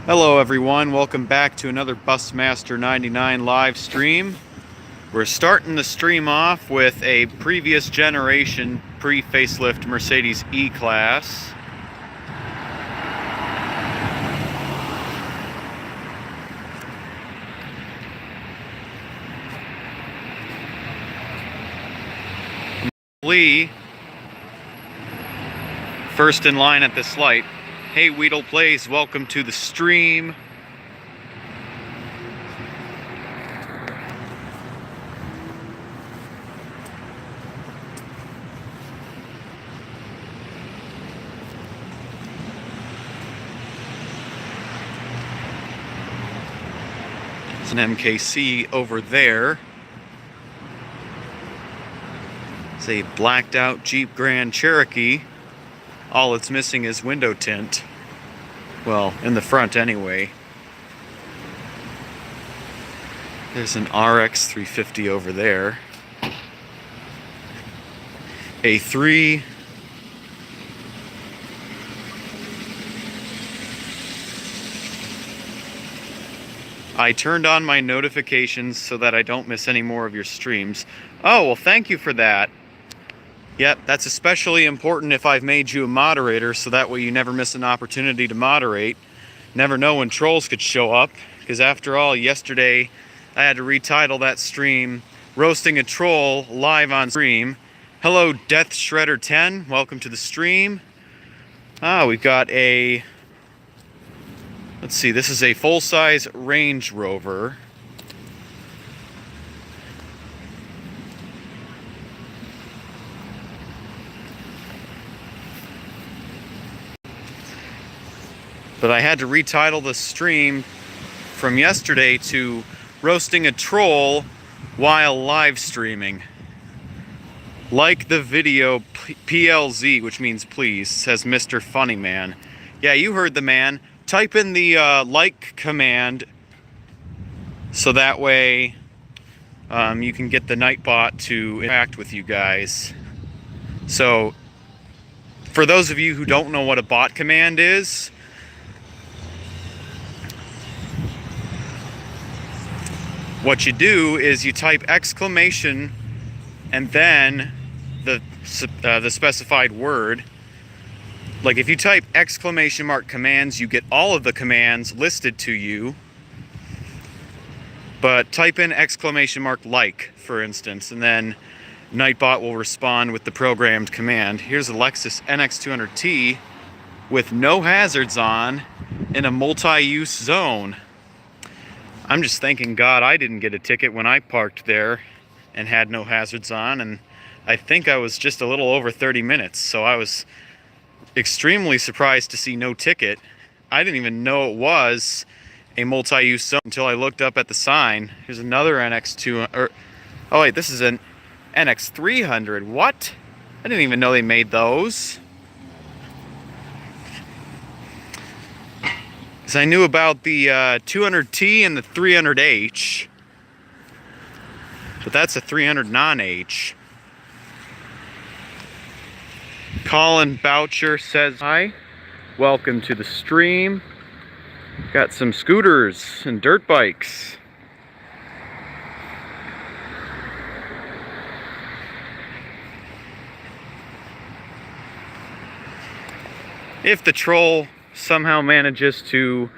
Hello everyone, welcome back to another Busmaster 99 live stream. We're starting the stream off with a previous generation pre-facelift Mercedes E-Class. Lee, first in line at this light. Hey Weedle Plays, welcome to the stream. It's an MKC over there. It's a blacked out Jeep Grand Cherokee. All it's missing is window tint. Well, in the front anyway. There's an RX 350 over there. A3. I turned on my notifications so that I don't miss any more of your streams. Oh, well, thank you for that. Yep, that's especially important if I've made you a moderator, so that way you never miss an opportunity to moderate. Never know when trolls could show up, because after all, yesterday I had to retitle that stream, Roasting a Troll, live on stream. Hello, Death Shredder 10, welcome to the stream. We've got a, let's see, this is a full-size Range Rover. But I had to retitle the stream from yesterday to Roasting a Troll while live streaming. Like the video PLZ, which means please, says Mr. Funnyman. Yeah, you heard the man. Type in the like command so that way you can get the Nightbot to interact with you guys. So, for those of you who don't know what a bot command is, what you do is you type exclamation and then the specified word. Like if you type exclamation mark commands, you get all of the commands listed to you. But type in exclamation mark like, for instance, and then Nightbot will respond with the programmed command. Here's a Lexus NX200T with no hazards on in a multi-use zone. I'm just thanking God I didn't get a ticket when I parked there and had no hazards on, and I think I was just a little over 30 minutes, so I was extremely surprised to see no ticket. I didn't even know it was a multi-use zone until I looked up at the sign. Here's another NX200, oh wait, this is an NX300. What? I didn't even know they made those. Because I knew about the 200T and the 300H, but that's a 300 non-H. Colin Boucher says hi, welcome to the stream. Got some scooters and dirt bikes. If the troll somehow manages to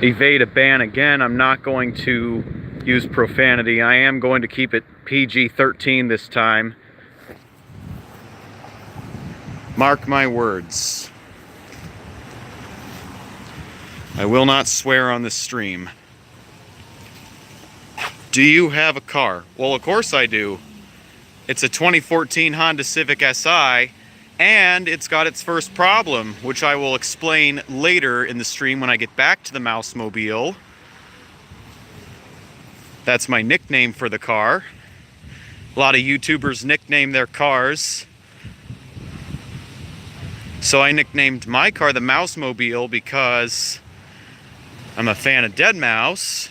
evade a ban again, I'm not going to use profanity. I am going to keep it PG-13 this time. Mark my words. I will not swear on this stream. Do you have a car? Well, of course I do. It's a 2014 Honda Civic Si, and it's got its first problem, which I will explain later in the stream when I get back to the Mousemobile. That's my nickname for the car. A lot of YouTubers nickname their cars. So I nicknamed my car the Mousemobile because I'm a fan of Deadmau5.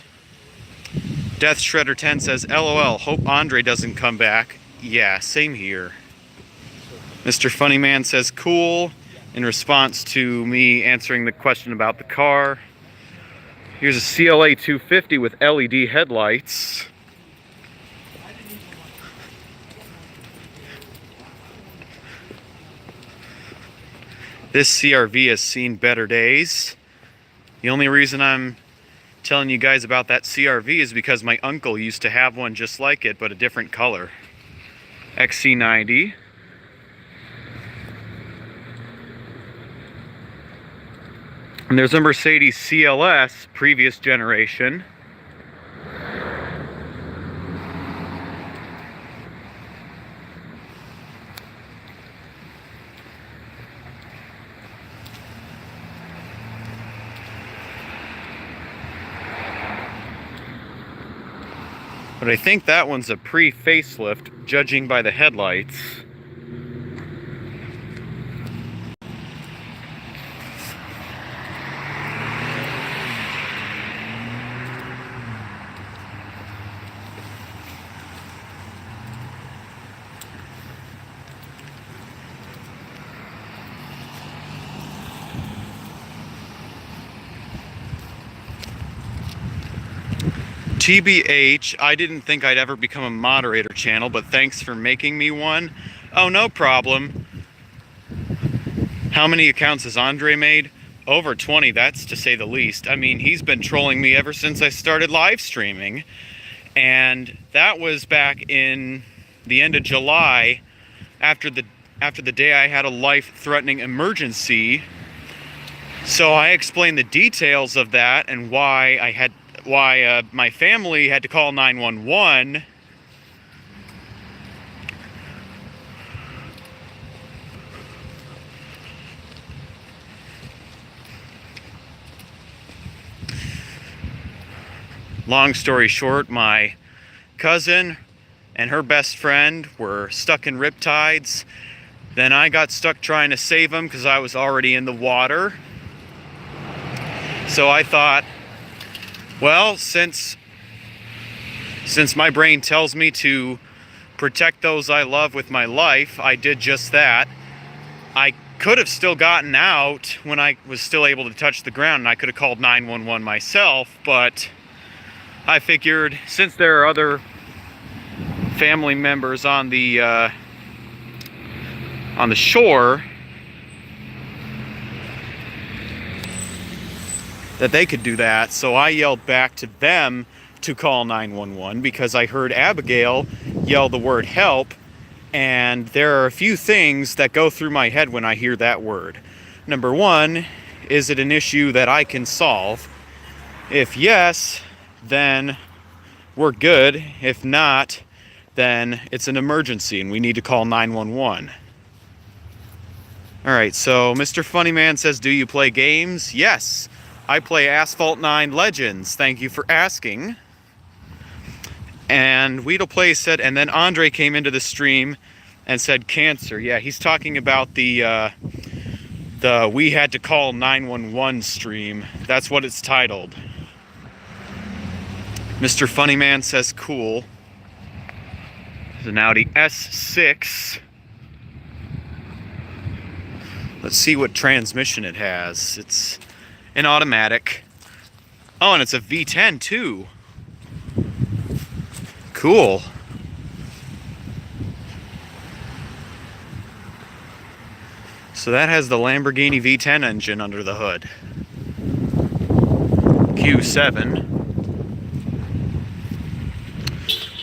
Death Shredder 10 says, LOL, hope Andre doesn't come back. Yeah, same here. Mr. Funnyman says, cool. in response to me answering the question about the car. Here's a CLA 250 with LED headlights. This CRV has seen better days. The only reason I'm telling you guys about that CRV is because my uncle used to have one just like it, but a different color. XC90. And there's a Mercedes CLS, previous generation. But I think that one's a pre-facelift, judging by the headlights. TBH, I didn't think I'd ever become a moderator channel, but thanks for making me one. Oh, no problem. How many accounts has Andre made? Over 20, that's to say the least. I mean, he's been trolling me ever since I started live streaming. And that was back in the end of July, after the day I had a life-threatening emergency. So I explained the details of that and why my family had to call 911. Long story short, my cousin and her best friend were stuck in riptides. Then I got stuck trying to save them because I was already in the water. So I thought, well, since my brain tells me to protect those I love with my life, I did just that. I could have still gotten out when I was still able to touch the ground, and I could have called 911 myself, but I figured since there are other family members on the shore, that they could do that. So I yelled back to them to call 911 because I heard Abigail yell the word help, and there are a few things that go through my head when I hear that word. Number one, is it an issue that I can solve? If yes, then we're good. If not, then it's an emergency and we need to call 911. Alright, so Mr. Funnyman says, do you play games? Yes. I play Asphalt 9 Legends. Thank you for asking. And Weedleplay said, and then Andre came into the stream and said cancer. Yeah, he's talking about the we had to call 911 stream. That's what it's titled. Mr. Funnyman says cool. It's an Audi S6. Let's see what transmission it has. It's an automatic. Oh, and it's a V10 too. Cool. So that has the Lamborghini V10 engine under the hood. Q7.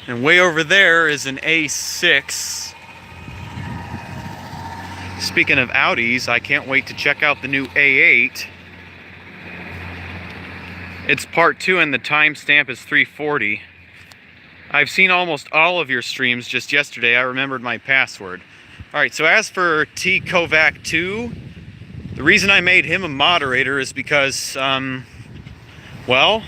And way over there is an A6. Speaking of Audis, I can't wait to check out the new A8. It's part 2 and the timestamp is 3:40. I've seen almost all of your streams just yesterday. I remembered my password. Alright, so as for T Kovac 2, the reason I made him a moderator is because, well,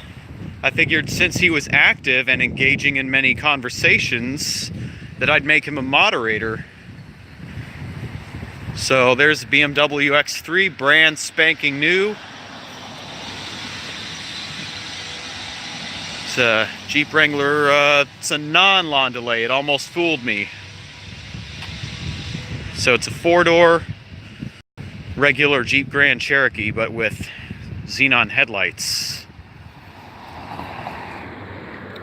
I figured since he was active and engaging in many conversations, that I'd make him a moderator. So there's a BMW X3, brand spanking new. It's a Jeep Wrangler, it's a non-lawn delay. It almost fooled me. So it's a 4-door. regular Jeep Grand Cherokee, but with xenon headlights.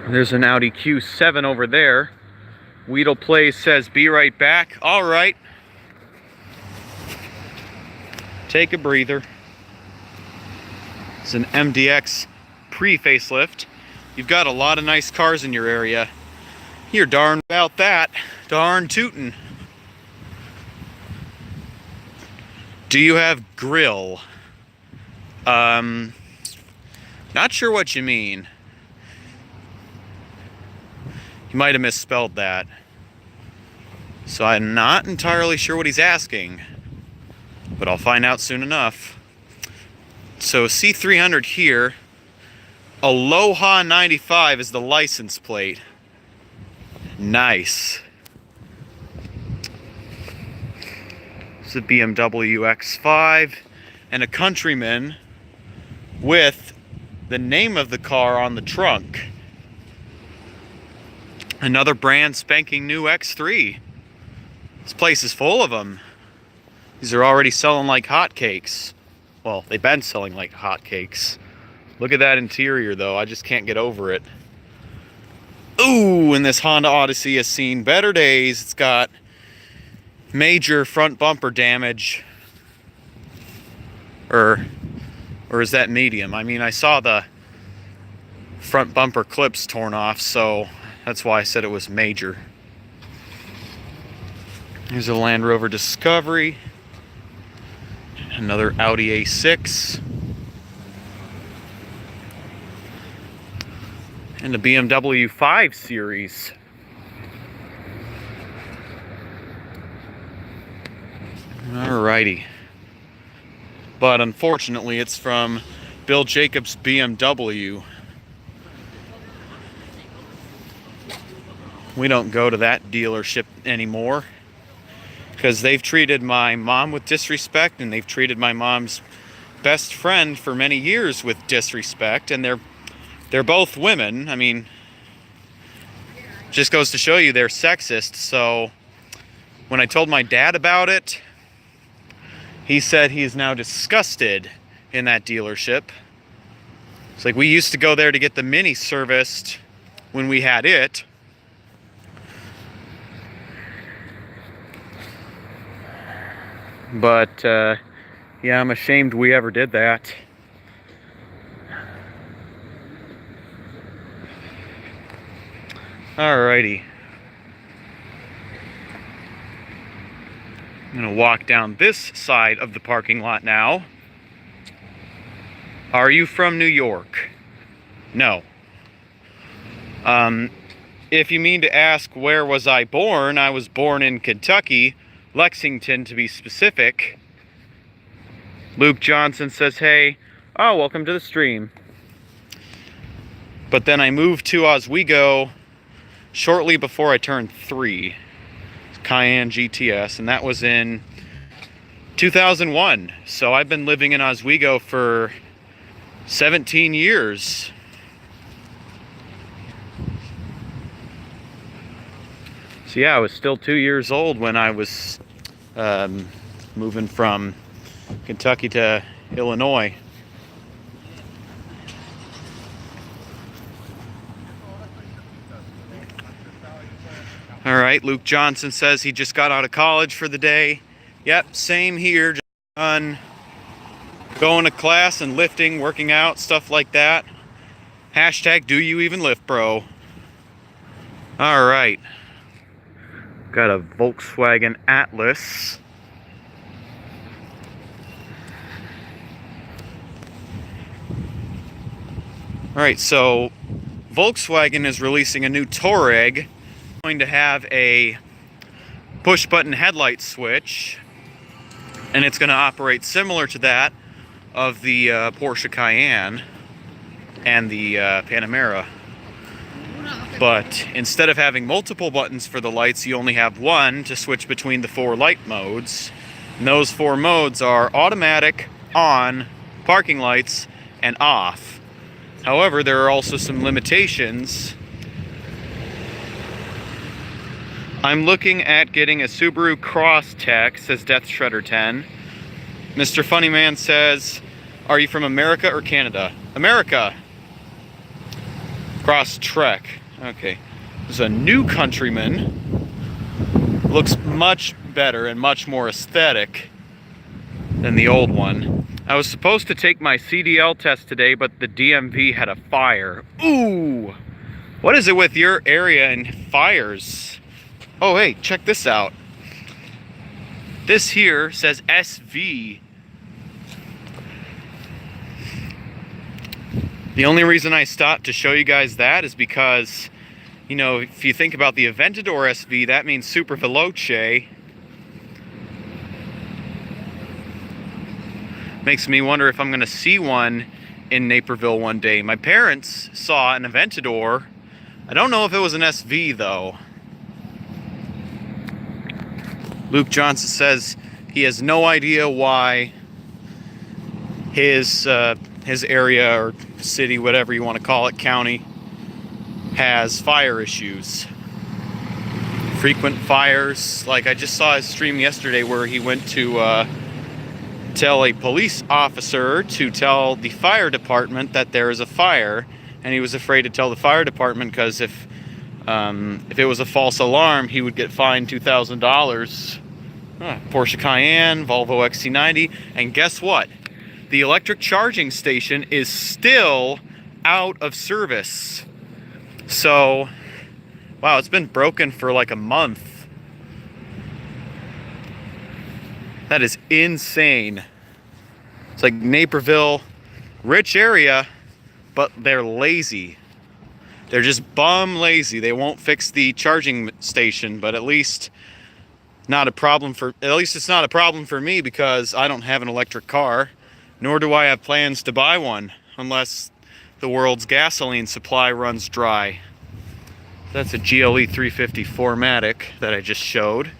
There's an Audi Q7 over there. Weedle Plays says, be right back. All right. Take a breather. It's an MDX pre-facelift. You've got a lot of nice cars in your area. You're darn about that. Darn tootin'. Do you have grill? Not sure what you mean. You might have misspelled that. So I'm not entirely sure what he's asking, but I'll find out soon enough. So C300 here. Aloha 95 is the license plate. Nice. It's a BMW X5 and a Countryman with the name of the car on the trunk. Another brand spanking new X3. This place is full of them. These are already selling like hotcakes. Well, they've been selling like hotcakes. Look at that interior though, I just can't get over it. Ooh, and this Honda Odyssey has seen better days. It's got major front bumper damage. Or is that medium? I mean, I saw the front bumper clips torn off, so that's why I said it was major. Here's a Land Rover Discovery. Another Audi A6. And a BMW 5 Series. Alrighty. But unfortunately, it's from Bill Jacobs' BMW. We don't go to that dealership anymore because they've treated my mom with disrespect, and they've treated my mom's best friend for many years with disrespect, and they're both women. I mean, just goes to show you they're sexist. So when I told my dad about it, he said he's now disgusted in that dealership. It's like, we used to go there to get the Mini serviced when we had it. But yeah, I'm ashamed we ever did that. Alrighty. I'm gonna walk down this side of the parking lot now. Are you from New York? No. If you mean to ask where was I born, I was born in Kentucky, Lexington to be specific. Luke Johnson says, hey, oh, welcome to the stream. But then I moved to Oswego shortly before I turned 3. Cayenne GTS, and that was in 2001. So I've been living in Oswego for 17 years. So yeah, I was still 2 years old when I was moving from Kentucky to Illinois. All right, Luke Johnson says he just got out of college for the day. Yep, same here. Just done going to class and lifting, working out, stuff like that. Hashtag do you even lift, bro? All right. Got a Volkswagen Atlas. All right, so Volkswagen is releasing a new Touareg. Going to have a push button headlight switch, and it's going to operate similar to that of the Porsche Cayenne and the Panamera, but instead of having multiple buttons for the lights, you only have one to switch between the 4 light modes, and those 4 modes are automatic, on, parking lights, and off. However, there are also some limitations. I'm looking at getting a Subaru Crosstrek, says Death Shredder 10. Mr. Funnyman says, are you from America or Canada? America. Cross Trek. Okay. There's a new countryman. Looks much better and much more aesthetic than the old one. I was supposed to take my CDL test today, but the DMV had a fire. Ooh! What is it with your area and fires? Oh, hey, check this out. This here says SV. The only reason I stopped to show you guys that is because, you know, if you think about the Aventador SV, that means super veloce. Makes me wonder if I'm going to see one in Naperville one day. My parents saw an Aventador. I don't know if it was an SV, though. Luke Johnson says he has no idea why his area or city, whatever you want to call it, county, has fire issues. Frequent fires. Like, I just saw his stream yesterday where he went to tell a police officer to tell the fire department that there is a fire, and he was afraid to tell the fire department because if it was a false alarm, he would get fined $2,000. Porsche Cayenne, Volvo XC90, and guess what? The electric charging station is still out of service. So, wow, it's been broken for like a month. That is insane. It's like Naperville, rich area, but they're lazy. They're just bum lazy. They won't fix the charging station, but at least it's not a problem for me because I don't have an electric car, nor do I have plans to buy one unless the world's gasoline supply runs dry. That's a GLE 350 4MATIC that I just showed.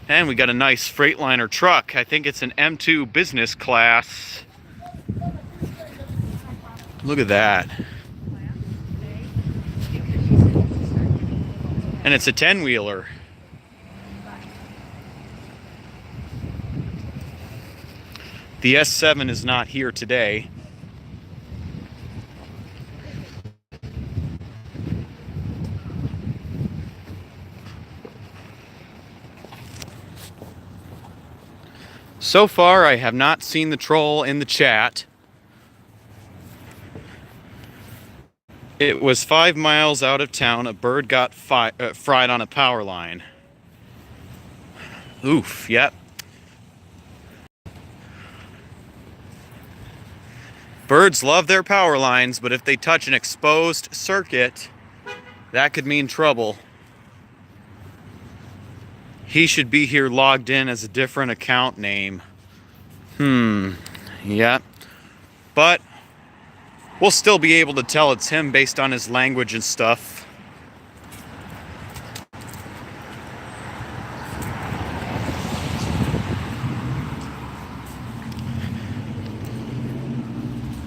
And we got a nice Freightliner truck. I think it's an M2 business class. Look at that. And it's a 10-wheeler. The S7 is not here today. So far, I have not seen the troll in the chat. It was 5 miles out of town. A bird got fried on a power line. Oof, yep. Birds love their power lines, but if they touch an exposed circuit, that could mean trouble. He should be here logged in as a different account name. Yeah. But we'll still be able to tell it's him based on his language and stuff.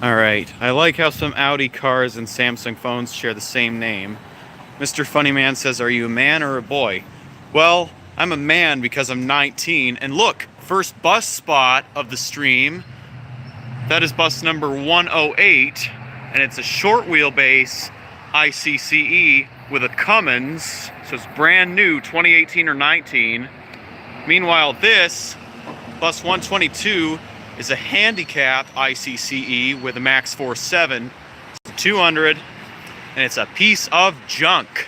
Alright, I like how some Audi cars and Samsung phones share the same name. Mr. Funnyman says, are you a man or a boy? Well, I'm a man because I'm 19, and look, first bus spot of the stream. That is bus number 108, and it's a short wheelbase ICCE with a Cummins, so it's brand new, 2018 or 19. Meanwhile, this, bus 122, is a handicap ICCE with a Max 4.7, 200, and it's a piece of junk.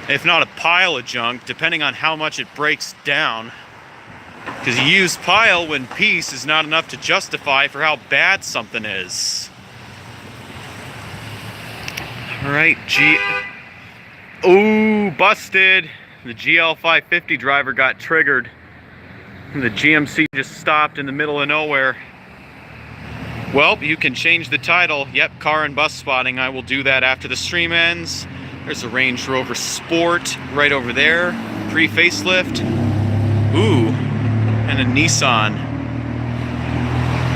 If not a pile of junk, depending on how much it breaks down. Because used pile when piece is not enough to justify for how bad something is. Alright, ooh, busted. The GL 550 driver got triggered. And the GMC just stopped in the middle of nowhere. Well, you can change the title. Yep, car and bus spotting. I will do that after the stream ends. There's a Range Rover Sport right over there. Pre-facelift. Ooh, and a Nissan.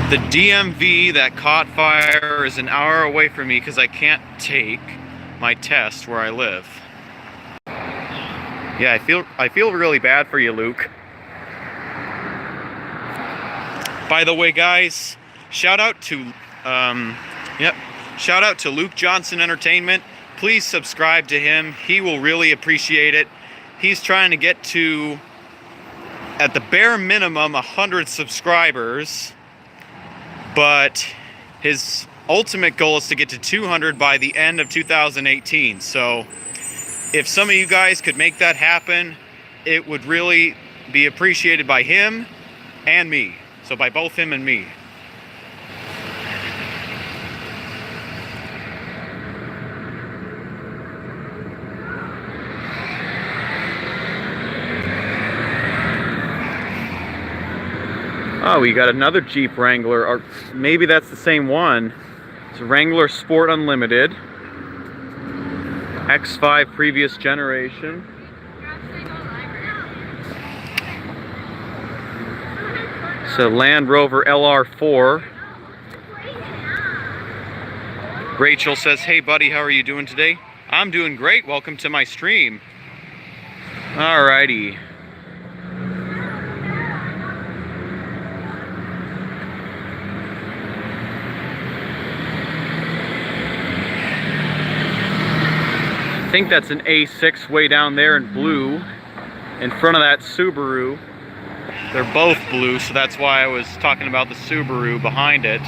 The DMV that caught fire is an hour away from me because I can't take my test where I live. Yeah, I feel really bad for you, Luke. By the way, guys, shout out to shout out to Luke Johnson Entertainment. Please subscribe to him. He will really appreciate it. He's trying to get to, at the bare minimum, 100 subscribers, but his ultimate goal is to get to 200 by the end of 2018. So if some of you guys could make that happen, it would really be appreciated by him and me. So by both him and me. Oh, we got another Jeep Wrangler, or maybe that's the same one. It's a Wrangler Sport Unlimited. X5 previous generation. It's a Land Rover LR4. Rachel says, hey buddy, how are you doing today? I'm doing great, welcome to my stream. Alrighty. I think that's an A6 way down there in blue, in front of that Subaru. They're both blue, so that's why I was talking about the Subaru behind it.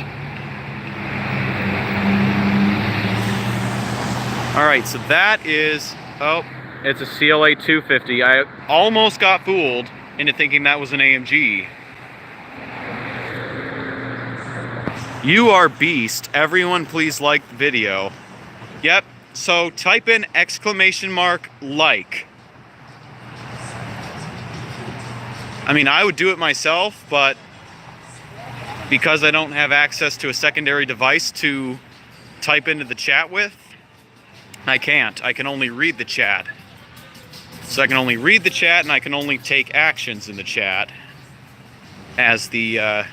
Alright, so that is, oh, it's a CLA 250. I almost got fooled into thinking that was an AMG. You are beast. Everyone please like the video. Yep. So type in !like. I mean, I would do it myself, but because I don't have access to a secondary device to type into the chat with, I can't. I can only read the chat. So I can only read the chat and I can only take actions in the chat as the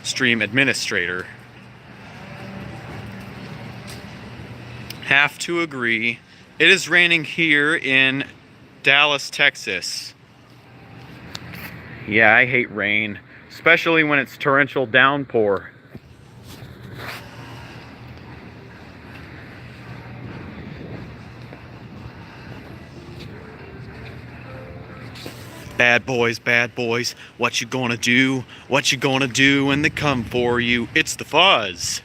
stream administrator. Have to agree. It is raining here in Dallas, Texas. Yeah, I hate rain, especially when it's torrential downpour. Bad boys, what you gonna do? What you gonna do when they come for you? It's the fuzz.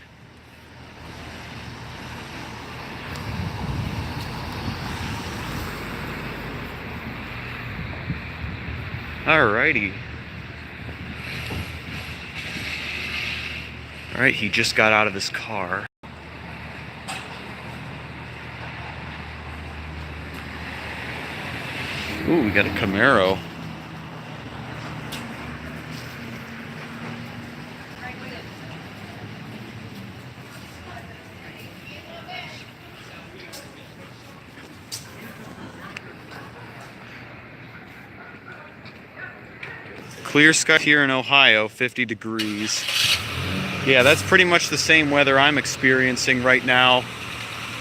Alrighty. Alright, he just got out of his car. Ooh, we got a Camaro. Clear sky here in Ohio, 50 degrees. Yeah, that's pretty much the same weather I'm experiencing right now.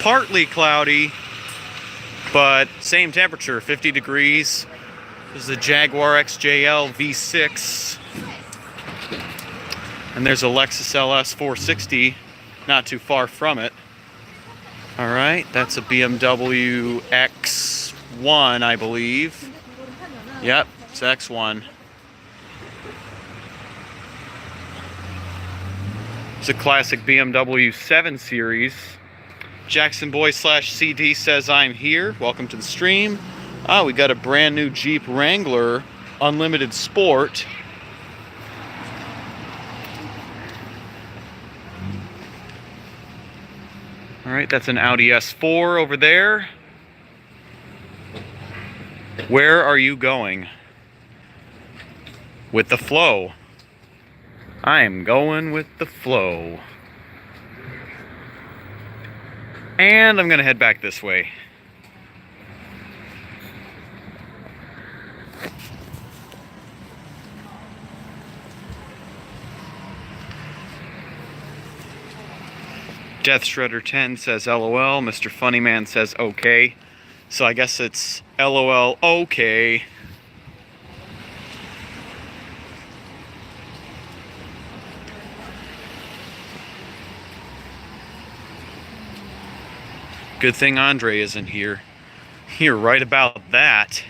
Partly cloudy, but same temperature, 50 degrees. This is a Jaguar XJL V6. And there's a Lexus LS 460, not too far from it. Alright, that's a BMW X1, I believe. Yep, it's X1. It's a classic BMW 7 Series. Jackson Boy /CD says I'm here. Welcome to the stream. Oh, we got a brand new Jeep Wrangler Unlimited Sport. All right, that's an Audi S4 over there. Where are you going? With the flow. I am going with the flow. And I'm going to head back this way. Death Shredder 10 says LOL. Mr. Funnyman says okay. So I guess it's LOL okay. Good thing Andre isn't here. You're right about that.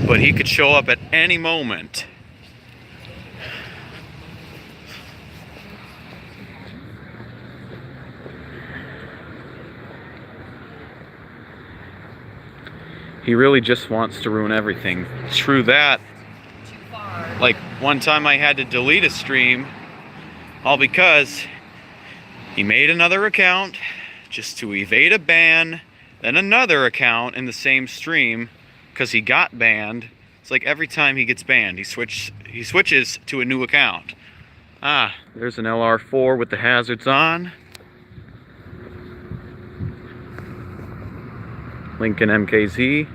But he could show up at any moment. He really just wants to ruin everything. True that. Too far. Like one time I had to delete a stream, all because he made another account just to evade a ban, then another account in the same stream because he got banned. It's like every time he gets banned, he switches to a new account. Ah, there's an LR4 with the hazards on. Lincoln MKZ.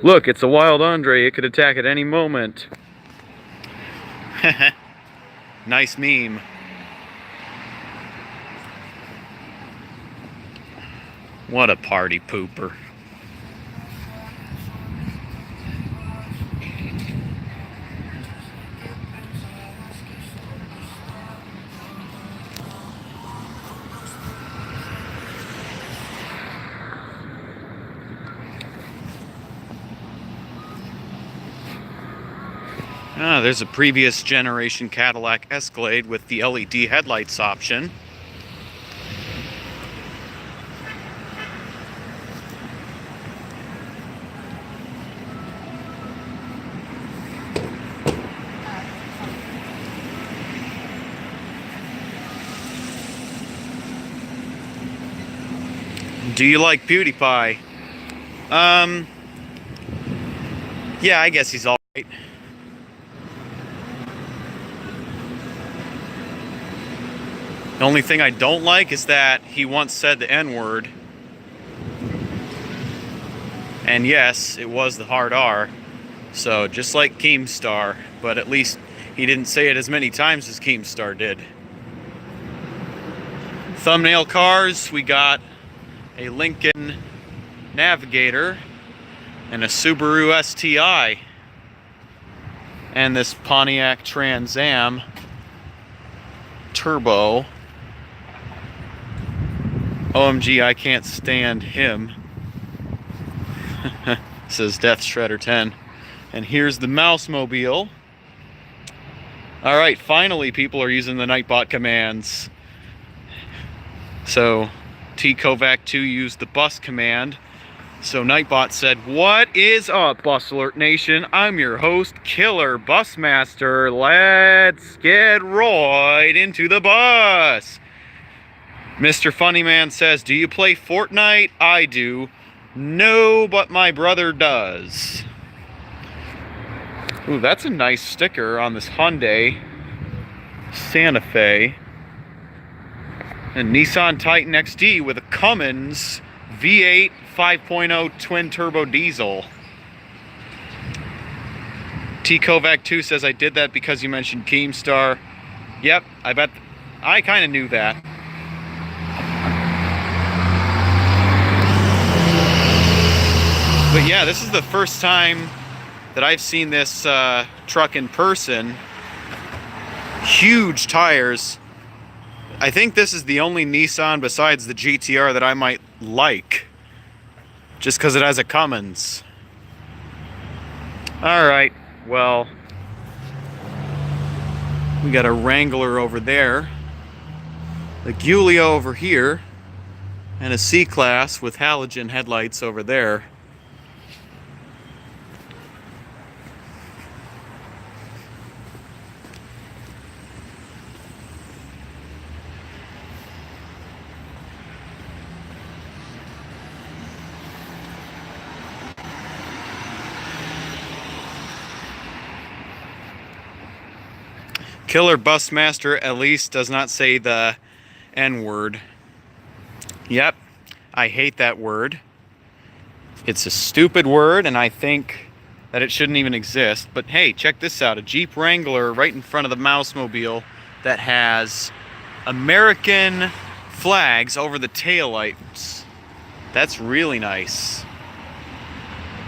Look, it's a wild Andre. It could attack at any moment. Nice meme. What a party pooper. Ah, there's a previous generation Cadillac Escalade with the LED headlights option. Do you like PewDiePie? Yeah, I guess he's alright. The only thing I don't like is that he once said the N-word. And yes, it was the hard R. So just like Keemstar, but at least he didn't say it as many times as Keemstar did. Thumbnail cars, we got a Lincoln Navigator and a Subaru STI. And this Pontiac Trans Am Turbo. OMG, I can't stand him. Says Death Shredder 10. And here's the Mouse Mobile. Alright, finally people are using the Nightbot commands. So T-Kovac 2 used the bus command. So Nightbot said, "What is up, Bus Alert Nation? I'm your host, Killer Busmaster. Let's get right into the bus." Mr. Funnyman says, "Do you play Fortnite?" I do. No, but my brother does. Ooh, that's a nice sticker on this Hyundai Santa Fe. And Nissan Titan XD with a Cummins V8 5.0 twin turbo diesel. T-Kovac 2 says, "I did that because you mentioned Keemstar." Yep, I bet. I kind of knew that. But yeah, this is the first time that I've seen this truck in person. Huge tires. I think this is the only Nissan besides the GTR that I might like. Just because it has a Cummins. Alright, well, we got a Wrangler over there, a Giulia over here, and a C-Class with halogen headlights over there. Killer Busmaster at least does not say the N-word. Yep, I hate that word. It's a stupid word, and I think that it shouldn't even exist. But hey, check this out. A Jeep Wrangler right in front of the Mouse Mobile that has American flags over the taillights. That's really nice.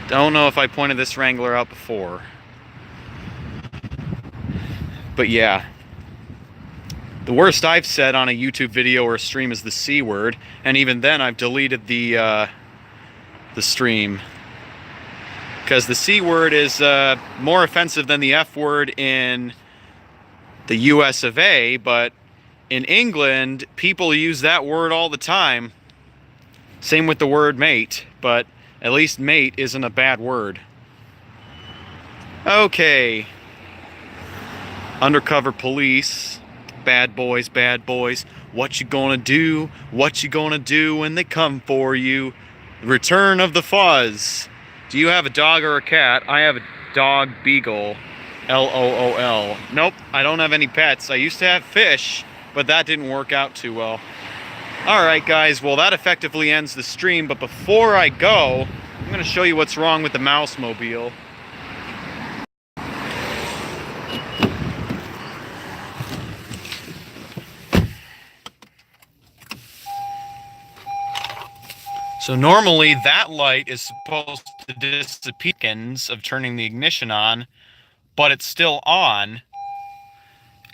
Don't know if I pointed this Wrangler out before. But yeah, the worst I've said on a YouTube video or a stream is the C word, and even then I've deleted the stream. Because the C word is more offensive than the F word in the US of A, but in England, people use that word all the time. Same with the word mate, but at least mate isn't a bad word. Okay. Undercover police. Bad boys, bad boys. What you gonna do? What you gonna do when they come for you? Return of the Fuzz. Do you have a dog or a cat? I have a dog beagle. LOOL. Nope, I don't have any pets. I used to have fish, but that didn't work out too well. Alright guys, well that effectively ends the stream, but before I go, I'm going to show you what's wrong with the Mousemobile. So normally that light is supposed to disappear of turning the ignition on, but it's still on.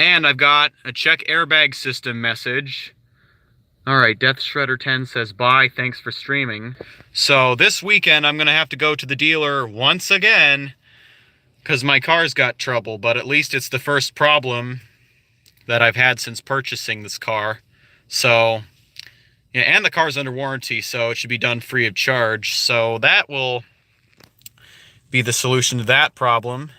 And I've got a check airbag system message. Alright, Death Shredder 10 says bye, thanks for streaming. So this weekend I'm going to have to go to the dealer once again because my car's got trouble, but at least it's the first problem that I've had since purchasing this car. So, yeah, and the car's under warranty, so it should be done free of charge. So that will be the solution to that problem.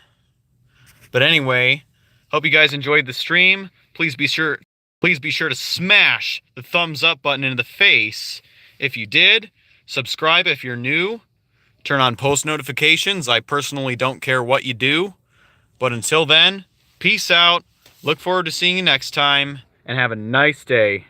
But anyway, hope you guys enjoyed the stream. Please be sure to smash the thumbs up button in the face if you did. Subscribe if you're new. Turn on post notifications. I personally don't care what you do. But until then, peace out. Look forward to seeing you next time, and have a nice day.